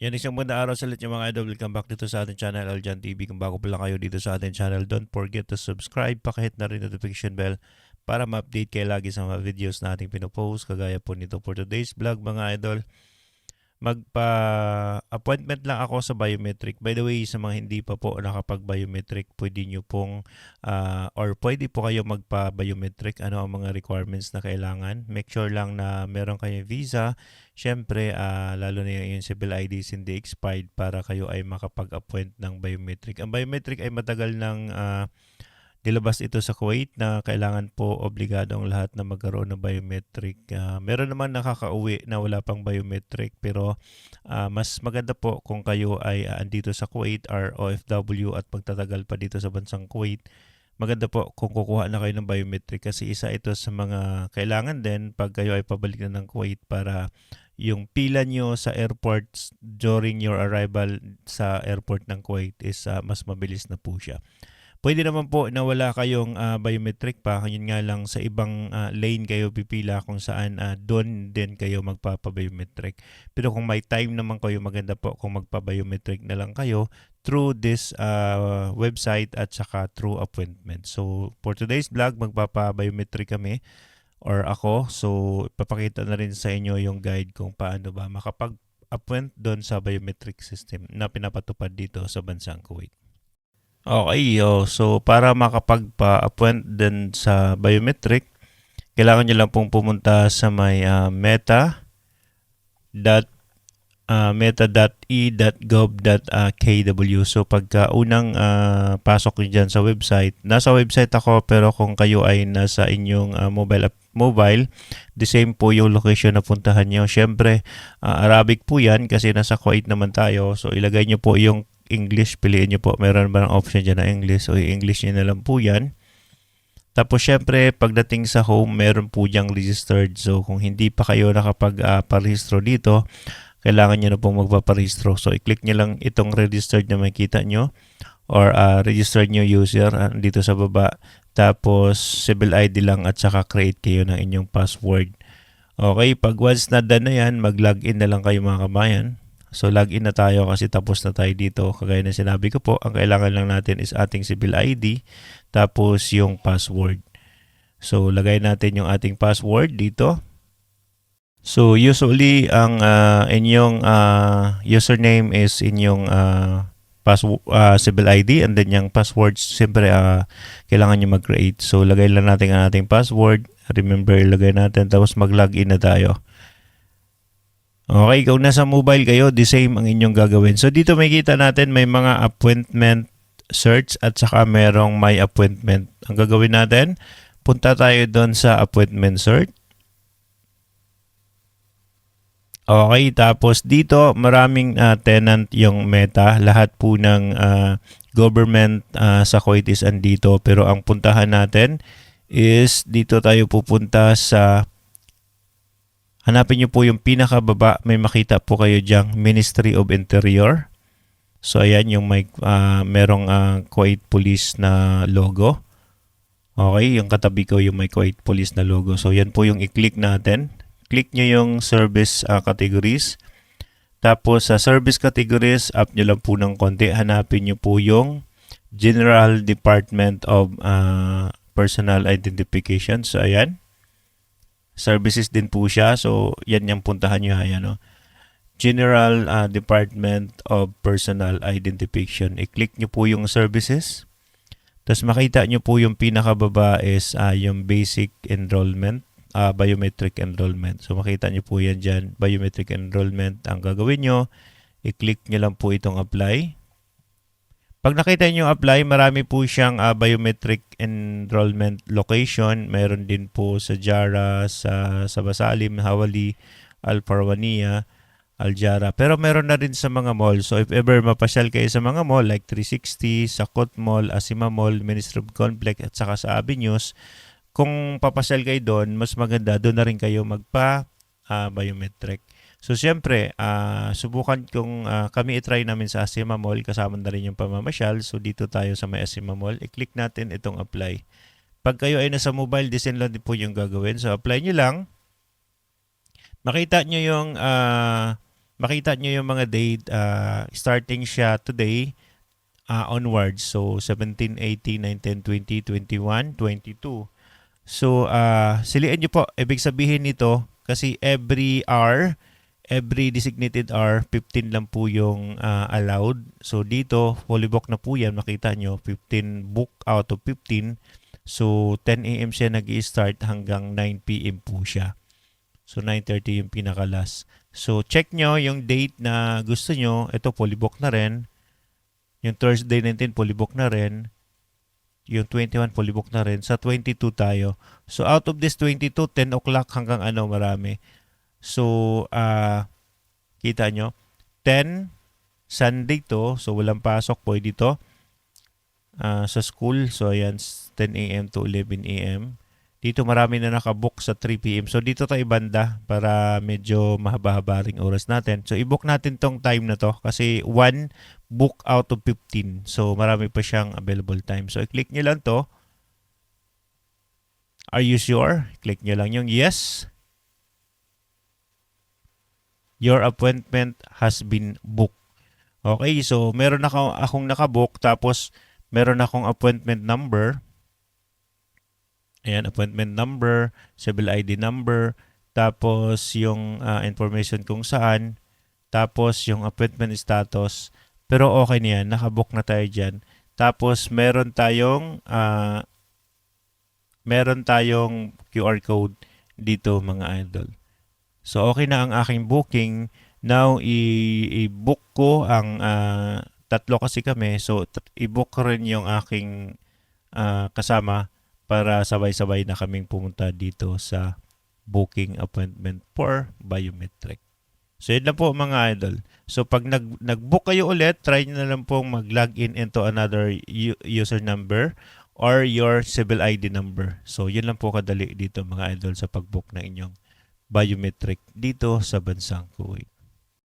Yan, isang magandang araw sa lahat yung mga idol. Welcome back dito sa ating channel, Aljan TV. Kung bago pa lang kayo dito sa ating channel, don't forget to subscribe. Pakihit na rin notification bell para ma-update kayo lagi sa mga videos na ating pinopost. Kagaya po nito for today's vlog mga idol. Magpa-appointment lang ako sa biometric. By the way, sa mga hindi pa po nakapag-biometric, pwede nyo pong or pwede po kayo magpa-biometric. Ano ang mga requirements na kailangan? Make sure lang na meron kayong visa. Siyempre, lalo na yung civil IDs hindi expired para kayo ay makapag-appoint ng biometric. Ang biometric ay matagal ng nilabas ito sa Kuwait na kailangan po obligado ang lahat na magkaroon ng biometric. Meron naman nakakauwi na wala pang biometric pero mas maganda po kung kayo ay andito sa Kuwait or OFW at magtatagal pa dito sa bansang Kuwait. Maganda po kung kukuha na kayo ng biometric kasi isa ito sa mga kailangan din pag kayo ay pabalik na ng Kuwait para yung pila nyo sa airports during your arrival sa airport ng Kuwait is mas mabilis na po siya. Pwede naman po na wala kayong biometric pa, yun nga lang sa ibang lane kayo pipila kung saan doon din kayo magpapa-biometric. Pero kung may time naman kayo, maganda po kung magpa-biometric na lang kayo through this website at saka through appointment. So for today's vlog, magpapa-biometric kami or ako. So ipapakita na rin sa inyo yung guide kung paano ba makapag-appoint doon sa biometric system na pinapatupad dito sa bansang Kuwait. Okay, so para makapagpa-appoint din sa biometric, kailangan nyo lang pong pumunta sa may meta.e.gov.kw. So pagka unang pasok nyo dyan sa website, nasa website ako pero kung kayo ay nasa inyong mobile, the same po yung location na puntahan nyo. Siyempre, Arabic po yan kasi nasa Kuwait naman tayo. So ilagay nyo po yung English, piliin nyo po. Meron ba ng option dyan na English? O English nyo na lang po yan. Tapos syempre, pagdating sa home, meron po diyang registered. So kung hindi pa kayo nakapag-parehistro dito, kailangan nyo na pong magpaparehistro. So i-click nyo lang itong registered na makita nyo or registered nyo user dito sa baba. Tapos civil ID lang at saka create kayo ng inyong password. Okay, pag once na done na yan, mag-login na lang kayo mga kabayan. So login na tayo kasi tapos na tayo dito. Kagaya na sinabi ko po, ang kailangan lang natin is ating civil ID tapos yung password. So lagay natin yung ating password dito. So usually ang inyong username is inyong civil ID and then yung password siyempre kailangan nyo mag-create. So lagay lang natin ang ating password. Remember, lagay natin tapos mag-login na tayo. Okay, kung nasa mobile kayo, the same ang inyong gagawin. So dito makikita natin may mga appointment search at saka merong my appointment. Ang gagawin natin, punta tayo doon sa appointment search. Okay, tapos dito maraming tenant yung Meta. Lahat po ng government sa Kuwait is andito. Pero ang puntahan natin is dito tayo pupunta sa hanapin nyo po yung pinakababa, may makita po kayo diyang Ministry of Interior. So ayan yung may merong Kuwait Police na logo. Okay, yung katabi ko yung may Kuwait Police na logo. So yan po yung i-click natin. Click nyo yung service categories. Tapos sa service categories, up nyo lang po ng konti. Hanapin nyo po yung General Department of Personal Identification. So ayan. Services din po siya. So, yan yung puntahan nyo. Ayan, no? General Department of Personal Identification. I-click nyo po yung services. Tapos makita nyo po yung pinakababa is yung basic enrollment, biometric enrollment. So, makita nyo po yan dyan. Biometric enrollment. Ang gagawin nyo, i-click nyo lang po itong apply. Pag nakita nyo apply, marami po siyang biometric enrollment location. Meron din po sa Jara, sa Basalim, Hawali, Al-Farwaniya, Al-Jara. Pero meron na rin sa mga mall. So if ever mapasyal kayo sa mga mall like 360, Sakot Mall, Asima Mall, Ministry of Complex at saka sa Avenues, kung papasyal kayo doon, mas maganda doon na rin kayo magpa-biometric. So, siyempre, subukan kung kami itry namin sa Asima Mall, kasama na rin yung pamamasyal. So, dito tayo sa may Asima Mall. I-click natin itong apply. Pag kayo ay nasa mobile, design lang din po yung gagawin. So, apply nyo lang. Makita nyo yung makita nyo yung mga date, starting siya today onwards. So, 17, 18, 19, 20, 21, 22. So, siliin nyo po. Ibig sabihin nito, kasi every designated hour, 15 lang po yung allowed. So, dito, fully book na po yan. Makita nyo, 15 book out of 15. So, 10 a.m. siya nag-i-start hanggang 9 p.m. po siya. So, 9:30 yung pinakalas. So, check nyo yung date na gusto nyo. Ito, fully book na rin. Yung Thursday 19, fully book na rin. Yung 21, fully book na rin. Sa 22 tayo. So, out of this 22, 10 o'clock hanggang marami. So, kita nyo, 10, Sunday to. So, walang pasok po dito sa school. So, ayan, 10 a.m. to 11 a.m. Dito marami na nakabook sa 3 p.m. So, dito tayo banda para medyo mahaba-haba ring oras natin. So, i-book natin tong time na to kasi 1 book out of 15. So, marami pa siyang available time. So, i-click nyo lang to. Are you sure? Click nyo lang yung yes. Your appointment has been booked. Okay, so meron akong nakabook tapos meron akong appointment number. Ayan, appointment number, civil ID number, tapos yung information kung saan, tapos yung appointment status. Pero okay na yan, nakabook na tayo dyan. Tapos meron tayong QR code dito mga idol. So, okay na ang aking booking. Now, i-book ko ang tatlo kasi kami. So, i-book ko rin yung aking kasama para sabay-sabay na kaming pumunta dito sa booking appointment for biometric. So, yun lang po mga idol. So, pag nag-book kayo ulit, try nyo na lang pong mag-login into another user number or your civil ID number. So, yun lang po kadali dito mga idol sa pag-book na inyong biometric dito sa bansang Kuwait.